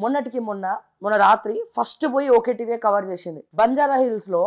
మొన్న రాత్రి ఫస్ట్ పోయి ఓకే టీవీ కవర్ చేసింది. బంజారా హిల్స్ లో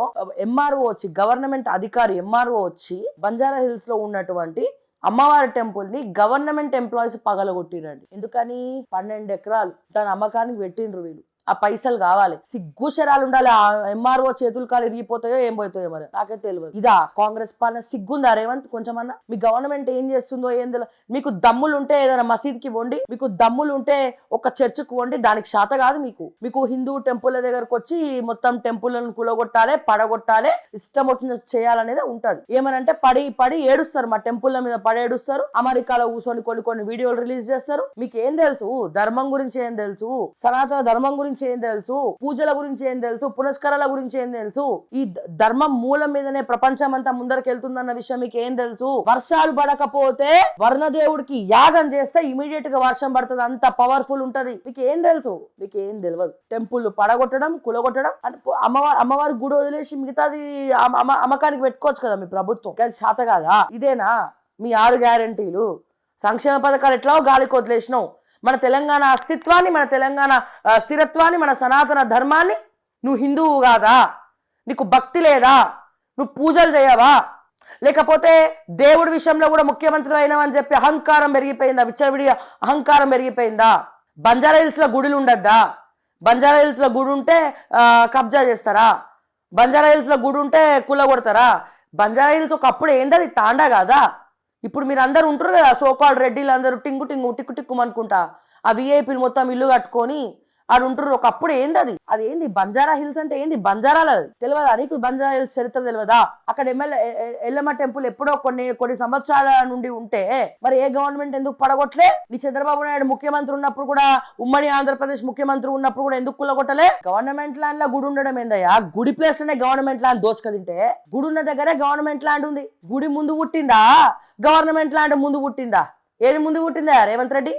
ఎంఆర్ఓ వచ్చి, గవర్నమెంట్ అధికారి ఎంఆర్ఓ వచ్చి బంజారా హిల్స్ లో ఉన్నటువంటి అమ్మవారి టెంపుల్ ని గవర్నమెంట్ ఎంప్లాయీస్ పగలగొట్టిరండి. ఎందుకని? 12 ఎకరాలు దాని అమ్మకానికి పెట్టిండ్రు వీళ్ళు. ఆ పైసలు కావాలి, సిగ్గుశరాలు ఉండాలి. ఆ ఎంఆర్ఓ చేతులు కాలు ఇరిగిపోతాయో ఏం పోతాయో మరి నాకైతే తెలియదు. ఇదా కాంగ్రెస్ పాలన? సిగ్గుందా రేవంత్ కొంచెమన్నా? మీ గవర్నమెంట్ ఏం చేస్తుందో ఏం తెలియదు. మీకు దమ్ములుంటే ఏదైనా మసీద్కి వండి, మీకు దమ్ములుంటే ఒక చర్చికి వండి, దానికి శాత కాదు మీకు హిందూ టెంపుల్ దగ్గరకు వచ్చి మొత్తం టెంపుల్లను కూలగొట్టాలి, పడగొట్టాలి, ఇష్టం వచ్చిన చేయాలనేది ఉంటది. ఏమనంటే పడి ఏడుస్తారు, మా టెంపుల్ల మీద పడి ఏడుస్తారు. అమెరికాలో కూర్చొని కొన్ని వీడియోలు రిలీజ్ చేస్తారు. మీకు ఏం తెలుసు? ధర్మం గురించి ఏం తెలుసు? సనాతన ధర్మం గురించి ఏం తెలుసు? పూజల గురించి ఏం తెలుసు? పునస్కారాల గురించి ఏం తెలుసు? ఈ ధర్మం మూలం మీదనే ప్రపంచం అంతా ముందరికి వెళ్తుందన్న విషయం మీకు ఏం తెలుసు? వర్షాలు పడకపోతే వర్ణదేవుడికి యాగం చేస్తే ఇమీడియట్ గా వర్షం పడుతుంది. అంత పవర్ఫుల్ ఉంటది. మీకు ఏం తెలుసు? మీకు ఏం తెలియదు. టెంపుల్ పడగొట్టడం, కులగొట్టడం అంటే అమ్మవారి గుడి వదిలేసి మిగతాది అమ్మకానికి పెట్టుకోవచ్చు కదా మీ ప్రభుత్వం. అది శాత కాదా? ఇదేనా మీ 6 గ్యారెంటీలు? సంక్షేమ పథకాలు ఎట్లాగో గాలికి వదిలేసినావు. మన తెలంగాణ అస్తిత్వాన్ని, మన తెలంగాణ స్థిరత్వాన్ని, మన సనాతన ధర్మాన్ని, నువ్వు హిందువు కాదా? నీకు భక్తి లేదా? నువ్వు పూజలు చేయవా? లేకపోతే దేవుడి విషయంలో కూడా ముఖ్యమంత్రి అయినావని చెప్పి అహంకారం పెరిగిపోయిందా? విచ్చలవిడిగా అహంకారం పెరిగిపోయిందా? బంజారా హిల్స్ లో గుడులు ఉండద్దా? బంజారా హిల్స్ లో గుడి ఉంటే కబ్జా చేస్తారా? బంజారా హిల్స్ లో గుడి ఉంటే కూలగొడతారా? బంజారా హిల్స్ ఒకప్పుడు ఏందది? తాండా కాదా? ఇప్పుడు మీరు అందరు ఉంటారు కదా, సోకాల్ రెడ్డిలు అందరూ టిక్కు టిక్కు అనుకుంటా ఆ విఐపీలు మొత్తం ఇల్లు కట్టుకొని ఆడు ఉంటారు. ఒకప్పుడు ఏంది అది ఏంది? బంజారా హిల్స్ అంటే ఏంది? బంజారాలు తెలియదా నీకు? బంజారా హిల్స్ చరిత్ర తెలియదా? అక్కడ ఎల్లమ్మ టెంపుల్ ఎప్పుడో కొన్ని సంవత్సరాల నుండి ఉంటే మరి ఏ గవర్నమెంట్ ఎందుకు పడగొట్టలే? నీ చంద్రబాబు నాయుడు ముఖ్యమంత్రి ఉన్నప్పుడు కూడా, ఉమ్మడి ఆంధ్రప్రదేశ్ ముఖ్యమంత్రి ఉన్నప్పుడు కూడా ఎందుకు కుల్లగొట్టలే? గవర్నమెంట్ ల్యాండ్ లో గుడి ఉండడం ఏందయ్యా? గుడి ప్లేస్ లోనే గవర్నమెంట్ ల్యాండ్ దోచుక తింటే, గుడి ఉన్న దగ్గరే గవర్నమెంట్ ల్యాండ్ ఉంది. గుడి ముందు పుట్టిందా? గవర్నమెంట్ ల్యాండ్ ముందు పుట్టిందా? ఏది ముందు పుట్టిందా రేవంత్ రెడ్డి?